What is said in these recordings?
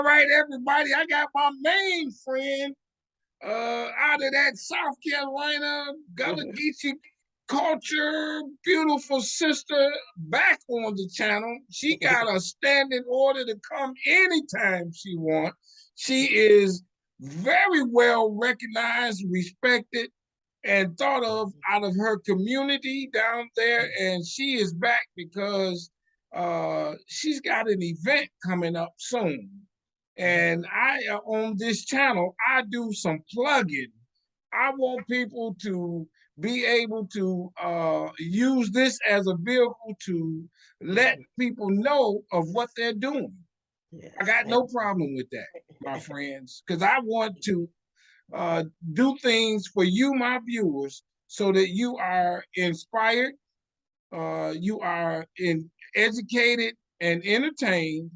All right, everybody, I got my main friend out of that South Carolina Gullah Geechee culture, beautiful sister back on the channel. She got a standing order to come anytime she wants. She is very well recognized, respected, and thought of out of her community down there. And she is back because she's got an event coming up soon. And on this channel, I do some plugging. I want people to be able to use this as a vehicle to let people know of what they're doing. Yes. I got no problem with that, my friends, because I want to do things for you, my viewers, so that you are inspired, you are educated and entertained.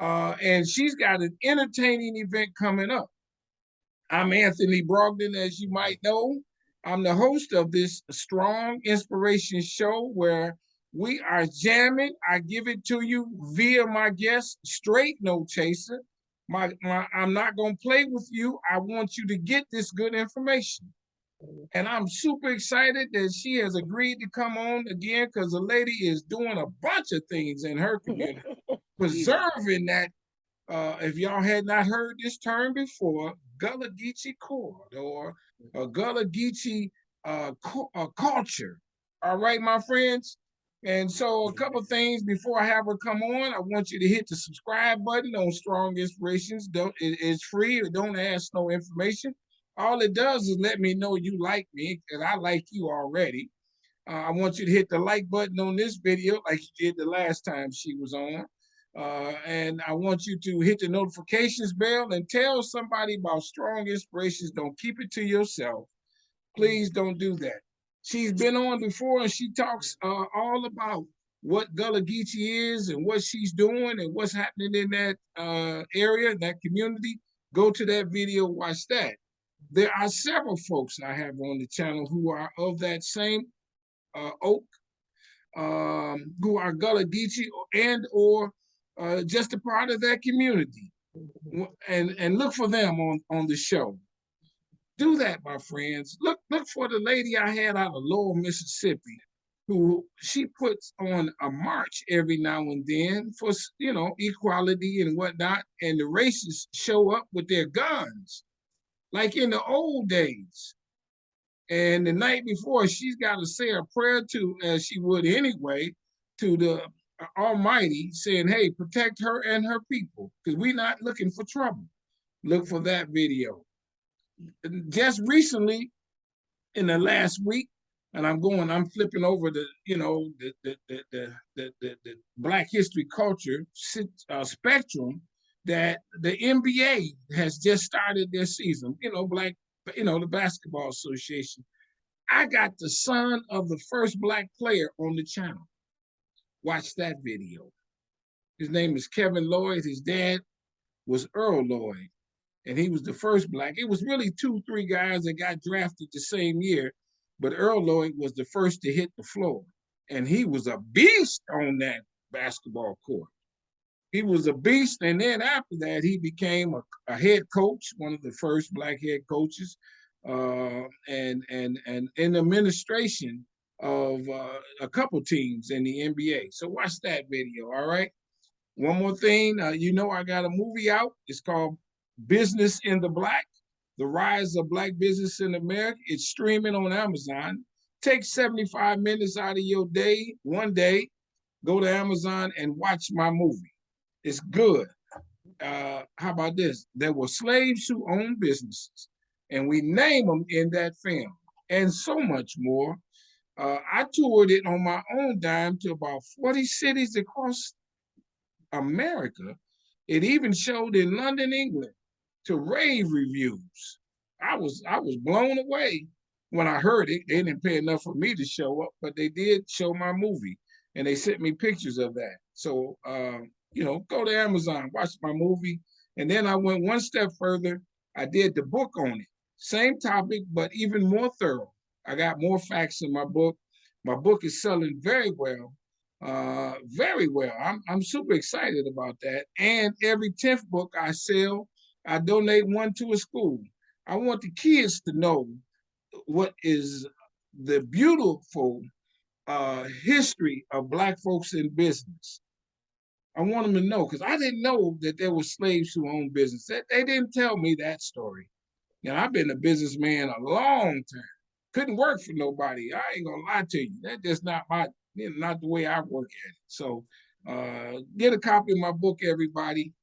And she's got an entertaining event coming up. I'm Anthony Brogdon, as you might know. I'm the host of this Strong Inspiration show where we are jamming. I give it to you via my guest, straight no chaser. I'm not going to play with you. I want you to get this good information. And I'm super excited that she has agreed to come on again because the lady is doing a bunch of things in her community, preserving that. If y'all had not heard this term before, Gullah Geechee chord or Gullah Geechee culture. All right, my friends. And so a couple things before I have her come on, I want you to hit the subscribe button on Strong Inspirations. It's free. It don't ask no information. All it does is let me know you like me, and I like you already. I want you to hit the like button on this video like you did the last time she was on. And I want you to hit the notifications bell and tell somebody about Strong Inspirations. Don't keep it to yourself. Please don't do that. She's been on before and she talks all about what Gullah Geechee is and what she's doing and what's happening in that area, that community. Go to that video, watch that. There are several folks I have on the channel who are of that same oak, who are Gullah Geechee and or just a part of that community, and look for them on the show. Do that, my friends. Look for the lady I had out of Lower Mississippi, who she puts on a march every now and then for equality and whatnot, and the racists show up with their guns, like in the old days. And the night before, she's got to say a prayer to, as she would anyway, to the Almighty, saying, hey, protect her and her people, because we're not looking for trouble. Look for that video. Just recently, in the last week, and I'm flipping over the Black history culture spectrum, that the NBA has just started their season. The Basketball Association. I got the son of the first Black player on the channel. Watch that video. His name is Kevin Lloyd. His dad was Earl Lloyd, and he was the first Black. It was really 2-3 guys that got drafted the same year, but Earl Lloyd was the first to hit the floor, and he was a beast on that basketball court. He was a beast, and then after that, he became a head coach, one of the first Black head coaches, and in administration of a couple teams in the NBA. So watch that video, all right? One more thing, I got a movie out. It's called Business in the Black, The Rise of Black Business in America. It's streaming on Amazon. Take 75 minutes out of your day, one day, go to Amazon and watch my movie. It's good. How about this? There were slaves who owned businesses, and we name them in that film, and so much more. I toured it on my own dime to about 40 cities across America. It even showed in London, England, to rave reviews. I was blown away when I heard it. They didn't pay enough for me to show up, but they did show my movie, and they sent me pictures of that. So go to Amazon, watch my movie, and then I went one step further. I did the book on it, same topic, but even more thorough. I got more facts in my book. My book is selling very well. very well. I'm super excited about that. And every 10th book I sell, I donate one to a school. I want the kids to know what is the beautiful history of Black folks in business. I want them to know because I didn't know that there were slaves who owned business. They didn't tell me that story. You know, I've been a businessman a long time. Couldn't work for nobody. I ain't gonna lie to you. That's just not my, not the way I work at it. So, get a copy of my book, everybody.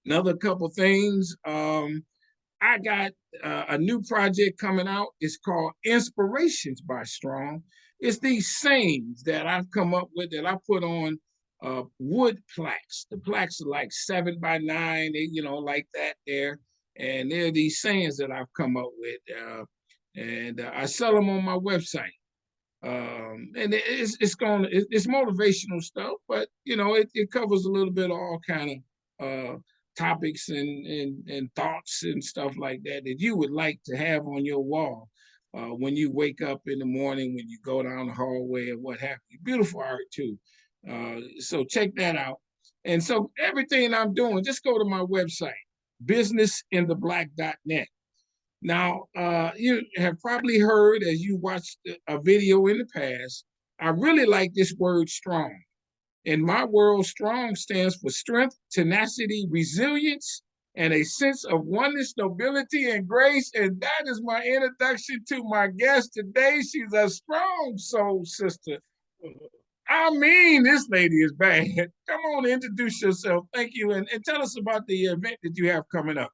Another couple things. I got a new project coming out. It's called Inspirations by Strong. It's these sayings that I've come up with that I put on wood plaques. The plaques are like 7 by 9, they, like that there. And they're these sayings that I've come up with. And I sell them on my website. And it's motivational stuff, but it covers a little bit of all kind of topics and thoughts and stuff like that that you would like to have on your wall when you wake up in the morning, when you go down the hallway, or what have you. Beautiful art too. So check that out. And so everything I'm doing, just go to my website, businessintheblack.net. Now, you have probably heard as you watched a video in the past, I really like this word strong. In my world, strong stands for strength, tenacity, resilience, and a sense of oneness, nobility, and grace. And that is my introduction to my guest today. She's a strong soul sister. I mean, this lady is bad. Come on, introduce yourself. Thank you. And tell us about the event that you have coming up.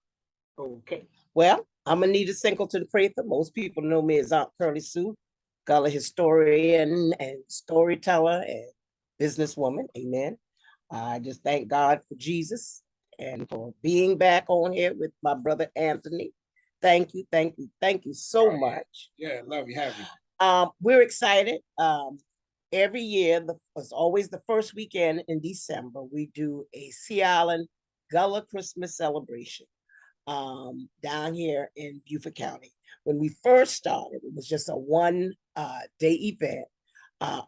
Okay. Well, I'm Anita Singleton Prather. Most people know me as Aunt Curly Sue, Gullah historian and storyteller and businesswoman. Amen. I just thank God for Jesus and for being back on here with my brother Anthony. Thank you, thank you, thank you so much. Yeah, love you, happy. We're excited. Every year, it's always the first weekend in December, we do a Sea Island Gullah Christmas celebration down here in Beauford County. When we first started, it was just a one-day event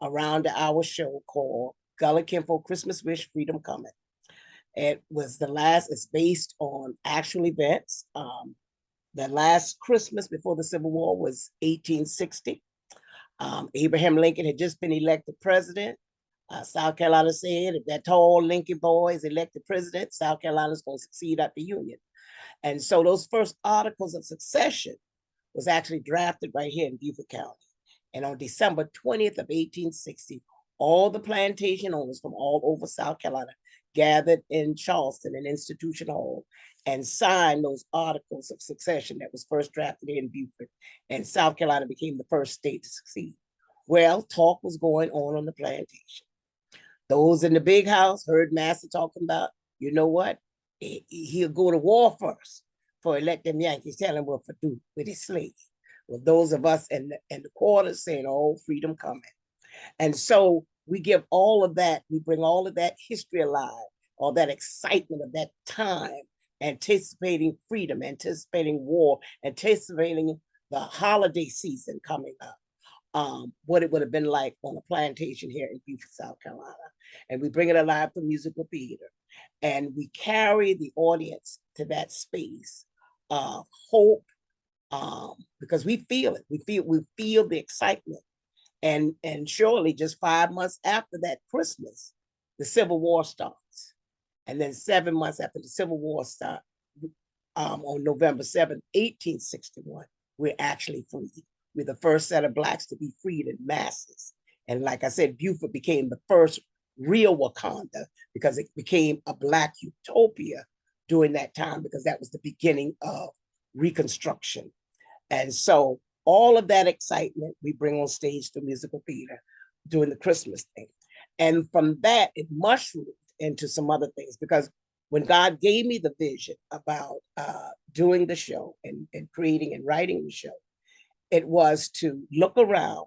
around our show called Gullah Kinfolk Christmas Wish Freedom Coming. It was it's based on actual events. The last Christmas before the Civil War was 1860. Abraham Lincoln had just been elected president. South Carolina said, if that tall Lincoln boy is elected president, South Carolina's going to succeed at the Union. And so those first articles of succession was actually drafted right here in Beaufort County. And on December 20th of 1860, all the plantation owners from all over South Carolina gathered in Charleston in Institution Hall and signed those articles of succession that was first drafted in Beaufort. And South Carolina became the first state to succeed. Well, talk was going on the plantation. Those in the big house heard Master talking about, you know what? He'll go to war first for let them Yankees tell him what to do with his slaves. Well, those of us in the quarters saying, oh, freedom coming. And so we give all of that, we bring all of that history alive, all that excitement of that time, anticipating freedom, anticipating war, anticipating the holiday season coming up. What it would have been like on a plantation here in Beaufort, South Carolina. And we bring it alive through musical theater. And we carry the audience to that space of hope, because we feel it. We feel the excitement. And surely just 5 months after that Christmas, the Civil War starts. And then 7 months after the Civil War starts, on November 7th, 1861, we're actually free. We're the first set of Blacks to be freed in masses. And like I said, Beaufort became the first real Wakanda because it became a Black utopia during that time, because that was the beginning of Reconstruction. And so all of that excitement we bring on stage to musical theater during the Christmas thing. And from that, it mushroomed into some other things, because when God gave me the vision about doing the show and creating and writing the show, it was to look around,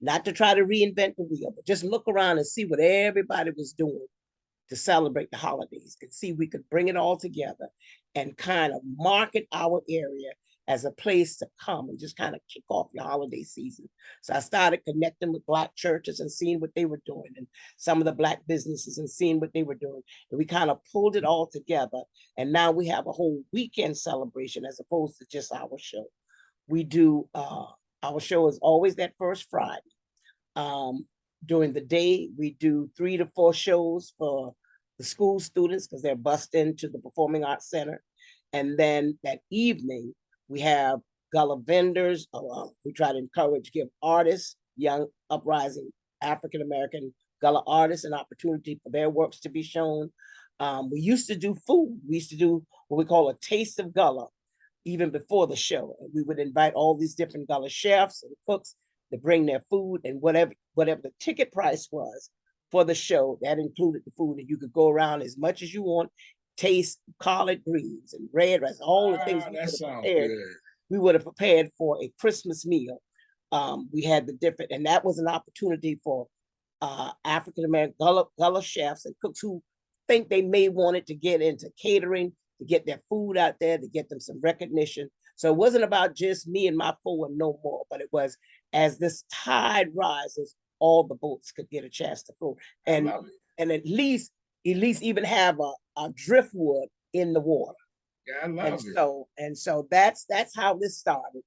not to try to reinvent the wheel, but just look around and see what everybody was doing to celebrate the holidays and see if we could bring it all together and kind of market our area as a place to come and just kind of kick off your holiday season. So I started connecting with Black churches and seeing what they were doing, and some of the Black businesses and seeing what they were doing. And we kind of pulled it all together. And now we have a whole weekend celebration as opposed to just our show. We do, our show is always that first Friday. Um, During the day, we do 3 to 4 shows for the school students because they're bused into the Performing Arts Center. And then that evening, we have Gullah vendors. We try to encourage, give artists, young, uprising African American Gullah artists, an opportunity for their works to be shown. We used to do food. We used to do what we call a taste of Gullah, even before the show. And we would invite all these different Gullah chefs and cooks to bring their food, and whatever the ticket price was for the show, that included the food. And you could go around as much as you want, taste collard greens and red rice, all the things Ah, that sounds prepared. good. We would have prepared for a Christmas meal. We had the different, and that was an opportunity for African American Gullah chefs and cooks who think they may wanted to get into catering, to get their food out there, to get them some recognition. So it wasn't about just me and my four and no more, but it was, as this tide rises, all the boats could get a chance to go, I and love it. and at least even have a driftwood in the water. Yeah, I And love it. so that's how this started.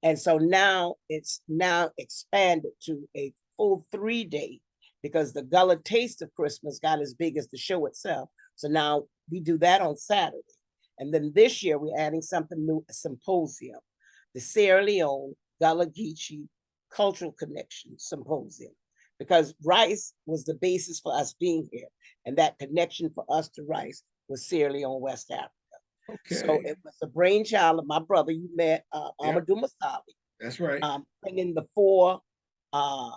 And so now it's now expanded to a full 3 day, because the Gullah Taste of Christmas got as big as the show itself. So now we do that on Saturday. And then this year we're adding something new, a symposium, the Sierra Leone Gullah Geechee Cultural Connection Symposium, because rice was the basis for us being here. And that connection for us to rice was Sierra Leone, West Africa. So Okay. it was a brainchild of my brother. You met Yep, Amadou Masali, that's right. bringing the 4 uh,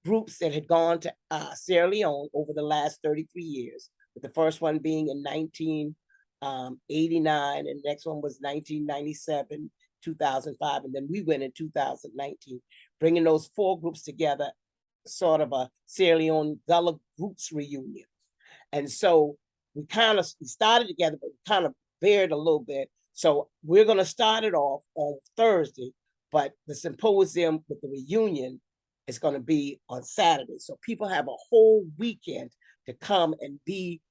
groups that had gone to Sierra Leone over the last 33 years, with the first one being in 1989, and the next one was 1997, 2005, and then we went in 2019, bringing those 4 groups together, sort of a Sierra Leone Gullah Groups reunion. And so we started together, but we kind of varied a little bit. So we're going to start it off on Thursday, but the symposium with the reunion is going to be on Saturday. So people have a whole weekend to come and be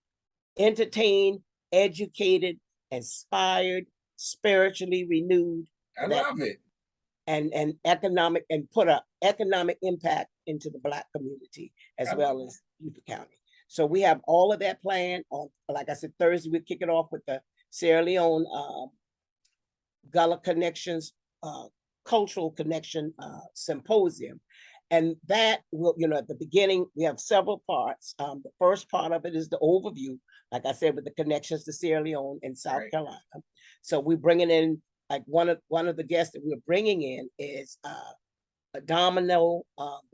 entertained, educated, inspired, spiritually renewed, I and that love it. and economic, and put a economic impact into the Black community as I, well as Beaufort County. So we have all of that planned on, like I said, Thursday we kick it off with the Sierra Leone Gullah Connections Cultural Connection Symposium. And that will, at the beginning, we have several parts. The first part of it is the overview, like I said, with the connections to Sierra Leone and South right. Carolina. So we're bringing in, like one of the guests that we're bringing in is a Domino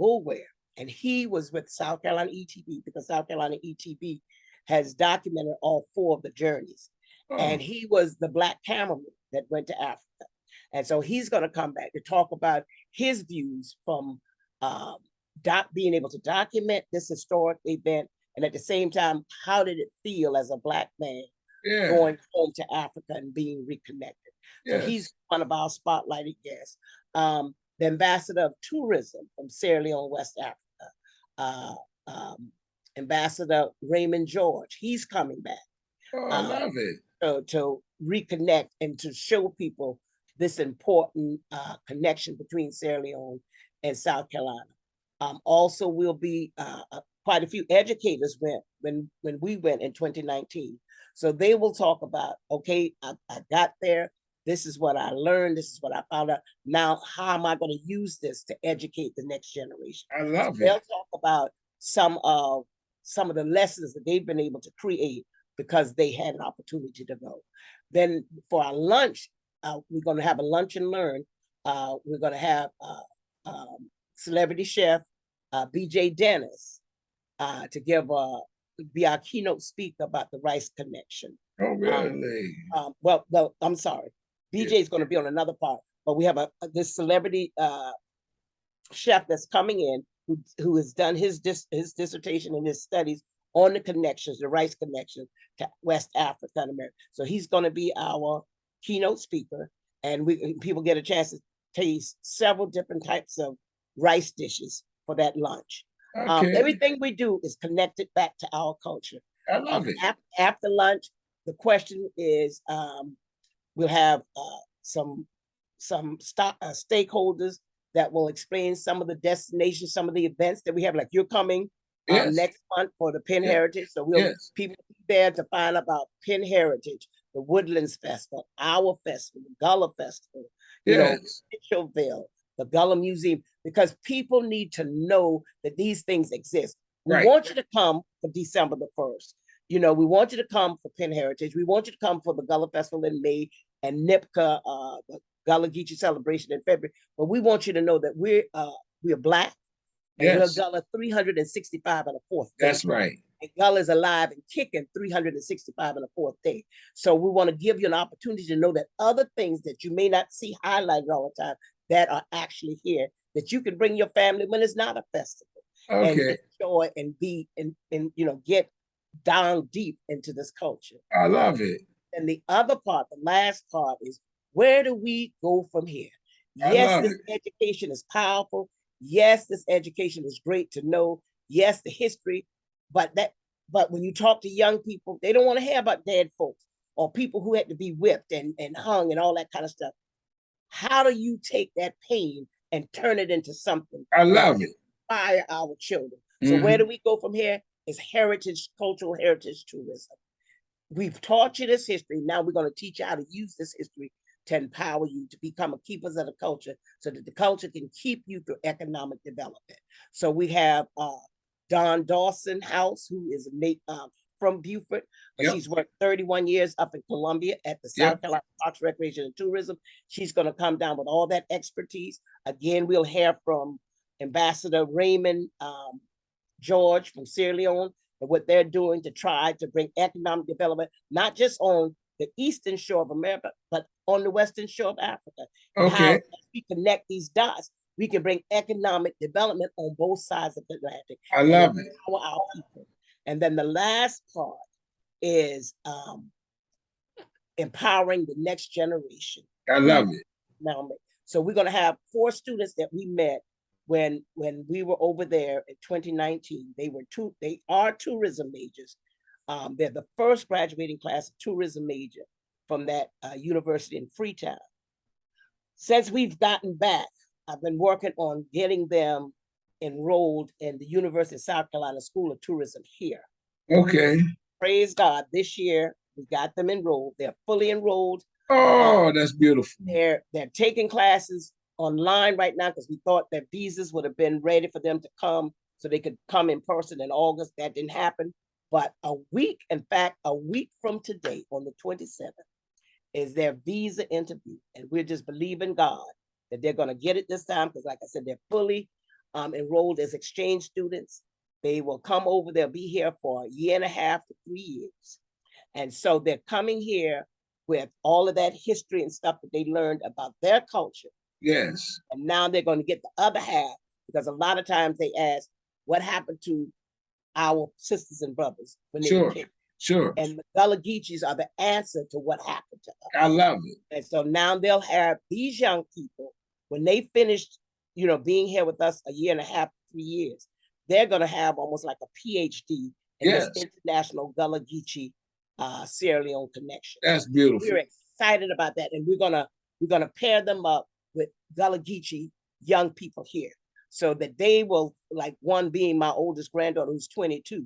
Bullware, and he was with South Carolina ETB, because South Carolina ETB has documented all 4 of the journeys. Oh, And he was the Black cameraman that went to Africa. And so he's going to come back to talk about his views from um, being able to document this historic event, and at the same time, how did it feel as a Black man yeah. going home to Africa and being reconnected? So he's Yes. one of our spotlighted guests. The ambassador of tourism from Sierra Leone, West Africa, uh, um, Ambassador Raymond George, he's coming back Oh, I uh, love it. to reconnect and to show people this important connection between Sierra Leone and South Carolina. Also, will be quite a few educators went when we went in 2019. So they will talk about, okay, I got there. This is what I learned. This is what I found out. Now, how am I going to use this to educate the next generation? I So love it. they'll talk about some of the lessons that they've been able to create because they had an opportunity to go. Then for our lunch, we're going to have a lunch and learn. We're going to have celebrity chef BJ Dennis to be our keynote speaker about the rice connection. Oh, Um, really? well, I'm sorry. Yeah. BJ is going to be on another part, but we have this celebrity chef that's coming in who has done his dissertation and his studies on the connections, the rice connection to West Africa and America. So he's going to be our keynote speaker. and people get a chance to taste several different types of rice dishes for that lunch. Okay. Everything we do is connected back to our culture. I love it. After lunch, the question is, we'll have some stakeholders that will explain some of the destinations, some of the events that we have. Like you're coming Yes. next month for the Penn Yes. Heritage, so Yes. people be there to find about Penn Heritage, the Woodlands Festival, our festival, the Gullah Festival, Yes. Mitchellville, the Gullah Museum, because people need to know that these things exist. We Right. want you to come for December the 1st. We want you to come for Penn Heritage. We want you to come for the Gullah Festival in May and NIPCA, the Gullah Geechee celebration in February. But we want you to know that we're Black and we're Yes. Gullah 365 and a fourth day. That's right. And Gullah is alive and kicking 365 and a fourth day. So we want to give you an opportunity to know that other things that you may not see highlighted all the time that are actually here, that you can bring your family when it's not a festival and Okay. enjoy and be and get down deep into this culture. I love it. And the other part, the last part is, where do we go from here? I Yes, love this it. education is powerful. Yes, this education is great to know. Yes, the history, but when you talk to young people, they don't want to hear about dead folks or people who had to be whipped and hung and all that kind of stuff. How do you take that pain and turn it into something I that love will it. inspire our children? So where do we go from here? Is cultural heritage tourism. We've taught you this history. Now we're going to teach you how to use this history to empower you to become a keepers of the culture so that the culture can keep you through economic development. So we have Don Dawson House, who is from Beauford, but Yep. she's worked 31 years up in Columbia at the South Carolina Parks, Recreation, and Tourism. She's going to come down with all that expertise. Again, we'll hear from Ambassador Raymond George from Sierra Leone and what they're doing to try to bring economic development, not just on the eastern shore of America, but on the western shore of Africa. And how, as we connect these dots, we can bring economic development on both sides of the Atlantic. I love it. Empower our people. And then the last part is empowering the next generation. I love it. Now, so we're going to have 4 students that we met when we were over there in 2019. They are tourism majors. They're the first graduating class of tourism major from that university in Freetown. Since we've gotten back, I've been working on getting them enrolled in the University of South Carolina School of Tourism here. Okay. Praise God, this year we got them enrolled. They're fully enrolled. Oh, that's beautiful. They're taking classes online right now because we thought that visas would have been ready for them to come so they could come in person in August. That didn't happen. But a week from today, on the 27th, is their visa interview. And we're just believing God that they're going to get it this time because, like I said, they're fully enrolled as exchange students. They will come over. They'll be here for a year and a half to 3 years. And so they're coming here with all of that history and stuff that they learned about their culture. Yes. And now they're going to get the other half because a lot of times they ask, what happened to our sisters and brothers when they were kids? Sure. And the Gullah Geechees are the answer to what happened to us. I love it. And so now they'll have these young people, when they finished, being here with us a year and a half, 3 years, they're going to have almost like a PhD in this international Gullah Geechee Sierra Leone connection. That's beautiful. We're excited about that, and we're gonna pair them up with Gullah Geechee young people here, so that they will, like one being my oldest granddaughter who's 22,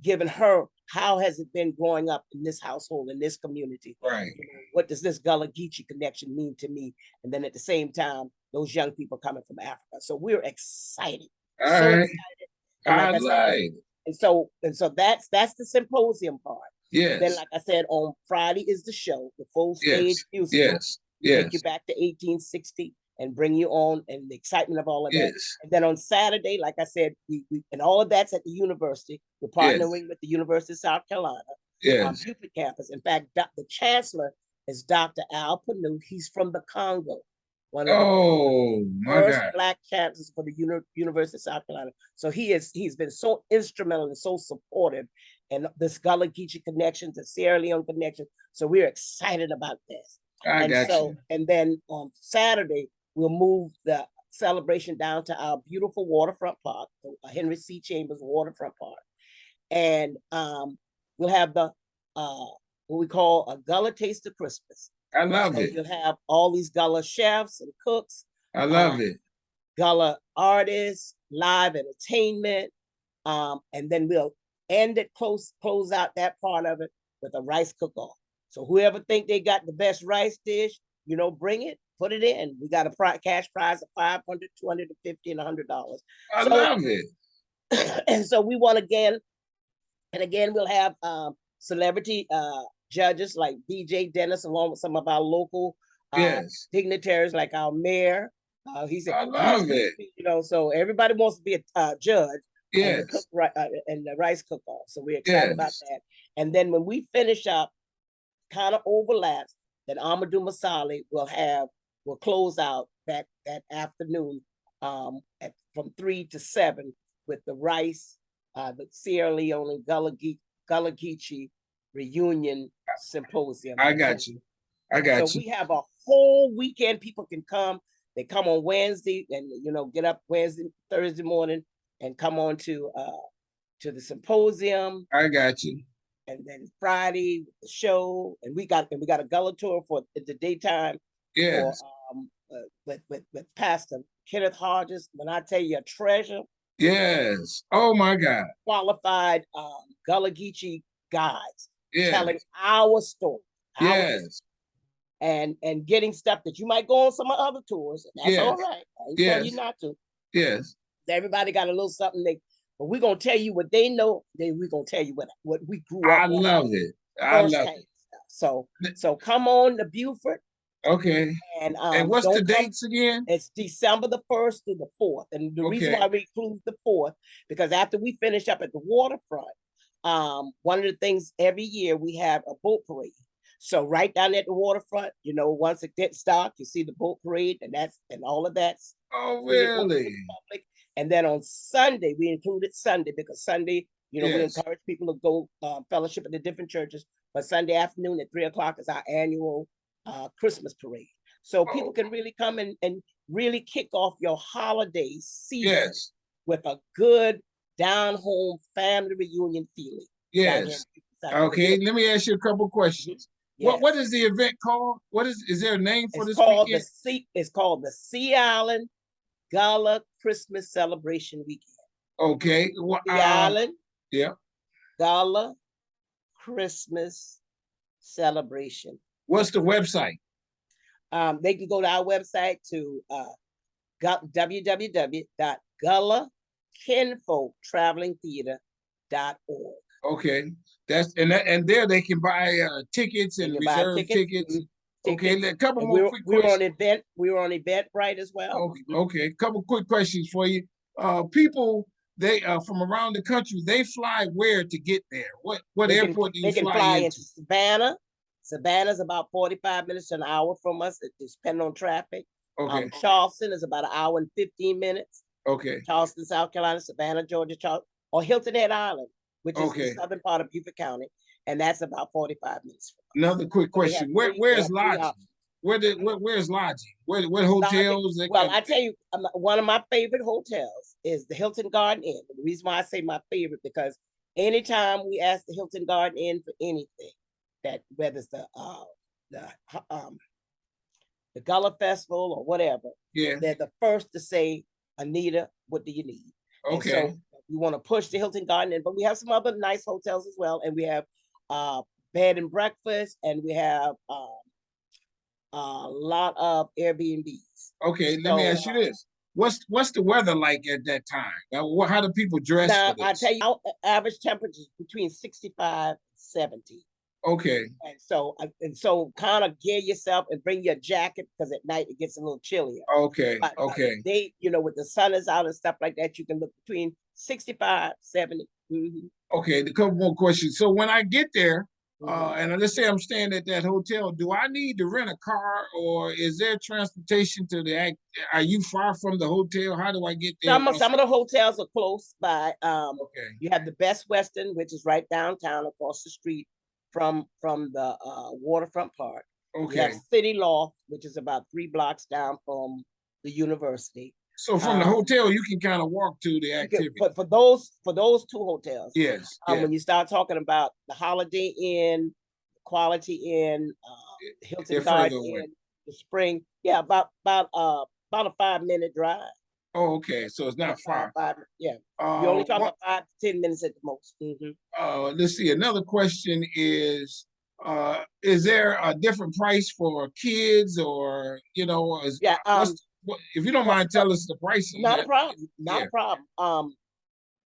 giving her how has it been growing up in this household, in this community. Right. What does this Gullah Geechee connection mean to me? And then at the same time, those young people coming from Africa. So we're excited. All right. Excited. And so that's the symposium part. Yes. Then, like I said, on Friday is the show, the full stage musical. Take you back to 1860 and bring you on and the excitement of all of that. And then on Saturday, like I said, we and all of that's at the university. We're partnering with the University of South Carolina, Beauford campus. In fact, the chancellor is Dr. Al Panu. He's from the Congo. One of the first Black chancellors for the University of South Carolina. So he's been so instrumental and so supportive in this Gullah Geechee connection, the Sierra Leone connection. So we're excited about this. I And got so, you. and then on Saturday, we'll move the celebration down to our beautiful waterfront park, Henry C. Chambers Waterfront Park. And we'll have the what we call a Gullah Taste of Christmas. I love So it. you'll have all these Gullah chefs and cooks, I um, love it. Gullah artists, live entertainment, and then we'll end it close out that part of it with a rice cook-off. So whoever think they got the best rice dish, bring it, put it in. We got a cash prize of 500, 250, and $100. I So love it. and so we want again we'll have celebrity judges like BJ Dennis, along with some of our local Yes. dignitaries like our mayor. I love it. So everybody wants to be a judge and the cook Yes. and the rice cook off. So we're excited about Yes. that. And then when we finish up, kind of overlaps, then Amadou Masali will close out that afternoon from 3 to 7 with the rice, the Sierra Leone Gullah Geechee reunion symposium. I got you. I So got you. we have a whole weekend. People can come. They come on Wednesday and get up Thursday morning and come on to the symposium. I got you. And then Friday the show, and we got a Gullah tour for the daytime. Yes. With Pastor Kenneth Hodges. When I tell you, a treasure. Yes. Oh my God. Qualified Gullah Geechee guides telling Yes. our story, Yes. and getting stuff that you might go on some other tours, and that's all Yes. right. I ain't telling you Yes. not to. Yes. Everybody got a little something but we're gonna tell you what they know. Then we're gonna tell you what we grew I up on love it. I love firsthand. it. So come on to Beaufort, Okay. and And what's the don't come. dates again? It's December the 1st through the 4th, and the reason Okay. why we include the 4th, because after we finish up at the waterfront, one of the things every year we have a boat parade. So right down at the waterfront, once it gets dark, you see the boat parade, and all of that's Oh, free and open to really? the public. And then on Sunday, we included Sunday because Sunday, we Yes. encourage people to go fellowship at the different churches. But Sunday afternoon at 3 o'clock is our annual Christmas parade. So people Oh, can really come and really kick off your holiday season yes. with a good down-home family reunion feeling down here in Yes. Beaufort, South Okay. Carolina. Let me ask you a couple questions. Yes. What is the event called? Is there a name for It's this called weekend? It's called the Sea Island Gullah Christmas Celebration Weekend. Okay. Sea Island Yeah. Gullah Christmas Celebration. What's the website? They can go to our website to www.GullahKinfolkTravelingTheater.org. Okay. And there they can buy tickets They and can buy reserve tickets. Okay. tickets. A couple And more quick we were on questions. Eventbrite as well. Okay. Okay. Couple quick questions for you. People they from around the country, they fly where to get there? What airport do you They can fly fly into? into Savannah. Savannah's about 45 minutes to an hour from us, depending on traffic. Okay. Charleston is about an hour and 15 minutes. Okay. Charleston, South Carolina, Savannah, Georgia, or Hilton Head Island, which is the southern part of Beaufort County, and that's about 45 minutes from us. Another quick question: Where's lodging? Where's lodging? What hotels? Well, I tell you, one of my favorite hotels is the Hilton Garden Inn. The reason why I say my favorite, because anytime we ask the Hilton Garden Inn for anything, that whether it's the Gullah Festival or whatever, Yeah. they're the first to say, Anita, what do you need? Okay. And so we want to push the Hilton Garden Inn, but we have some other nice hotels as well, and we have bed and breakfast, and we have a lot of Airbnbs. Okay, let me ask you this: What's the weather like at that time? How do people dress Now, for this? I tell you, our average temperature is between 65 and 70. Okay. And so kind of gear yourself and bring your jacket, because at night it gets a little chillier. Okay. Okay. They, with the sun is out and stuff like that, you can look between 65, 70. Okay, a couple more questions. So when I get there, and let's say I'm staying at that hotel, do I need to rent a car, or is there transportation to are you far from the hotel? How do I get there? Some of the hotels are close by. Okay. You have the Best Western, which is right downtown across the street from the waterfront park. We have Okay. City Loft, which is about 3 blocks down from the university. So from the hotel, you can kind of walk to the You can, activity. for those 2 hotels. Yes. Yeah. When you start talking about the Holiday Inn, Quality Inn, They're Hilton further Garden away. Inn, the Spring, yeah, about a 5-minute drive. Oh, okay. So it's not far. Yeah. You're only talking What, about 5 to 10 minutes at the most. let's see. Another question is there a different price for kids, or Yeah. if you don't For, mind, tell us the pricing? not a problem. Not Yeah. a problem.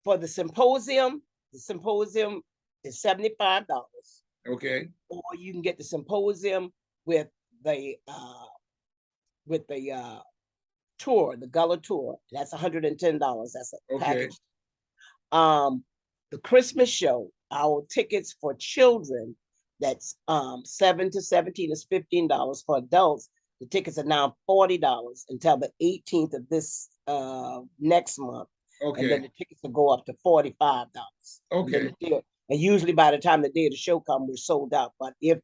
For the symposium is $75. Okay. Or you can get the symposium with the tour, the Gullah tour. That's $110. That's a Okay. package. The Christmas show, our tickets for children, that's 7 to 17 is $15. For adults, the tickets are now $40 until the 18th of this next month. And then Okay. the tickets will go up to $45. Okay. And usually by the time the day of the show comes, we're sold out. But if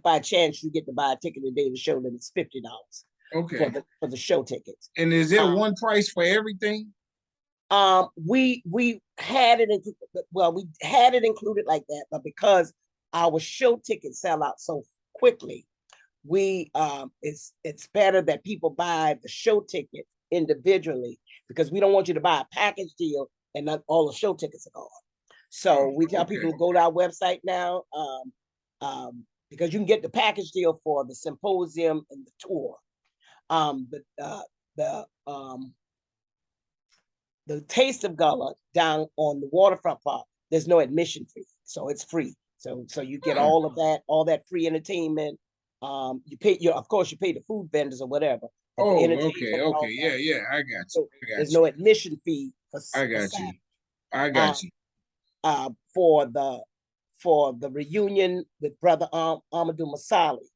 by chance you get to buy a ticket the day of the show, then it's $50 Okay. for the show tickets. And is there one price for everything? We had it we had it included like that, but because our show tickets sell out so quickly, it's better that people buy the show ticket individually, because we don't want you to buy a package deal and not all the show tickets are gone. So we tell people to go to our website now, because you can get the package deal for the symposium and the tour. The Taste of Gullah down on the waterfront park, there's no admission fee, so it's free. So you get all that free entertainment. You pay of course you pay the food vendors or whatever. But the Oh, entertainment, okay. Yeah. I got you. so there's no admission fee for I got Saturday. you. I got you. For the reunion with Brother Amadou Masali,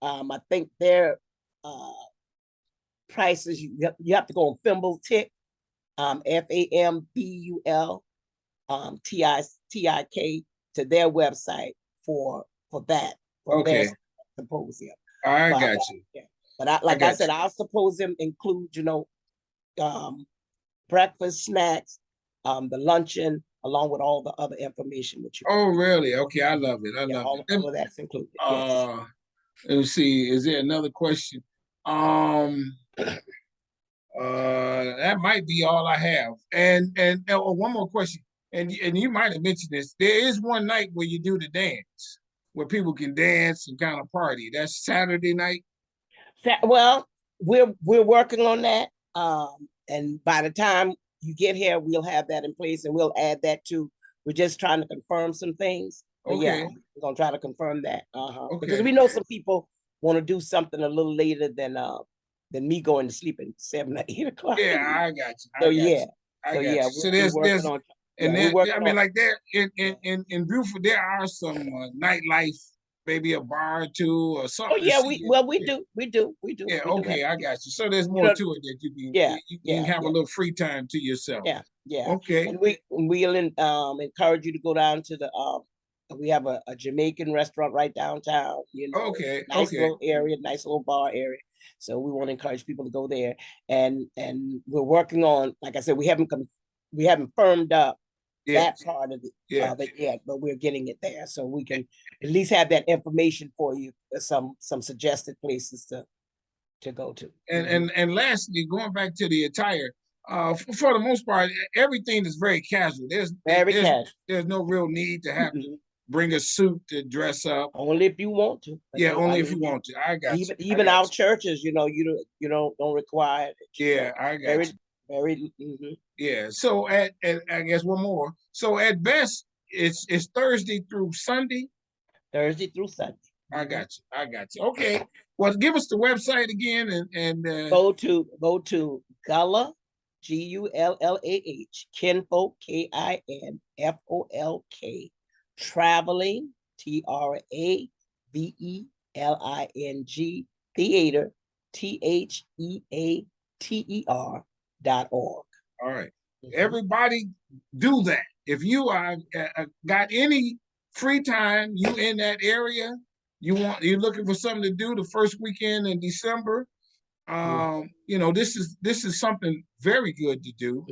I think their prices, you have to go on Fimble Tick, FAMBUL TIK, to their website for that, for their symposium. I got you. Yeah. But I said, our symposium includes, breakfast, snacks, the luncheon, along with all the other information that you. Oh, really? Okay, I love it. I love it. All of that's included. Yes. Let me see. Is there another question? That might be all I have. And one more question. And you might have mentioned this. There is one night where you do the dance, where people can dance and kind of party. That's Saturday night. Well, we're working on that. And by the time you get here, we'll have that in place, and we'll add that too. We're just trying to confirm some things. But Okay. yeah, we're gonna try to confirm that. Okay. Because we know some people want to do something a little later than me going to sleep at 7 or 8 o'clock. Yeah, I got you. So yeah. So there's and then I mean, like there in Beaufort, there are some nightlife, maybe a bar or two or something. Oh yeah, we do. Yeah, okay, I got you. So there's more to it that you can have a little free time to yourself. Yeah. Okay. And we'll encourage you to go down to the we have a Jamaican restaurant right downtown, Okay. Nice little area, nice little bar area. So we want to encourage people to go there. And we're working on, like I said, we haven't firmed up that part of it yet, but we're getting it there. So we can at least have that information for you, some suggested places to go to. And lastly, going back to the attire, for the most part, everything is very casual. There's no real need to have to bring a suit to dress up. Only if you want to. Yeah, only if you want to. I got you. Even our churches, you don't require it. Yeah, I got you. Very. Yeah. So at I guess one more. So at best, it's Thursday through Sunday. Thursday through Sunday. I got you. Okay. Well, give us the website again and go to Gullah, GULLAH, Kinfolk, KINFOLK, traveling, TRAVELING, theater, THEATER.org. All right. Everybody do that. If you are got any free time, you in that area, you're looking for something to do the first weekend in December. This is something very good to do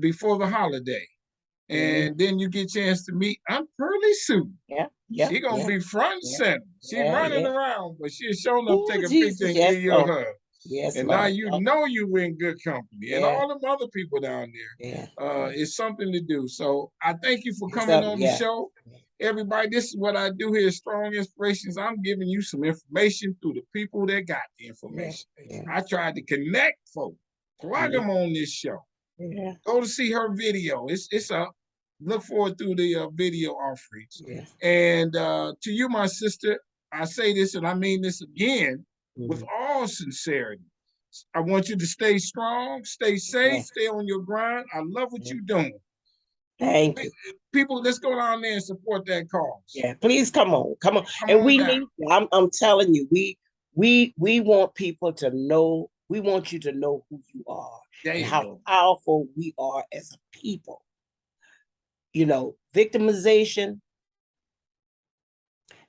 before the holiday. And then you get a chance to meet Aunt Pearlie Sue. Yeah, She gonna be front and center. She yeah, running around, but she's showing up, Ooh, take a picture Jesus, and yes, give you a Lord. hug. Yes, And Lord. now you know you in good company, and all them other people down there. Yeah. It's something to do. So I thank you for coming on the show. Everybody, this is what I do here, Strong Inspirations. I'm giving you some information through the people that got the information. I tried to connect folks, plug them on this show. Go to see her video. It's up. Look forward to the video offerings. And to you, my sister, I say this and I mean this again with all sincerity. I want you to stay strong, stay safe, stay on your grind. I love what you're doing. Thank you. People, let's go down there and support that cause. Yeah, please come on. And we need, I'm telling you, we want people to know, we want you to know who you are and how powerful we are as a people. Victimization,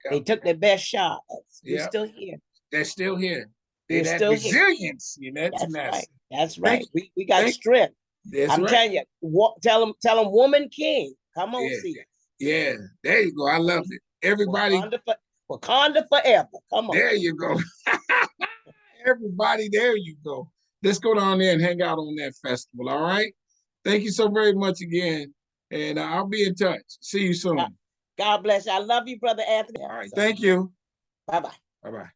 they took their best shot. We're still here. They're still here. They're still resilience. That's right. That's right. We got strength. I'm telling you, tell them, woman king. Come on, see. Yeah, there you go. I love it. Everybody. Wakanda forever. Come on. There you go. Everybody, there you go. Let's go down there and hang out on that festival. All right. Thank you so very much again. And I'll be in touch. See you soon. God bless you. I love you, Brother Anthony. All right. Thank you. Bye-bye. Bye-bye.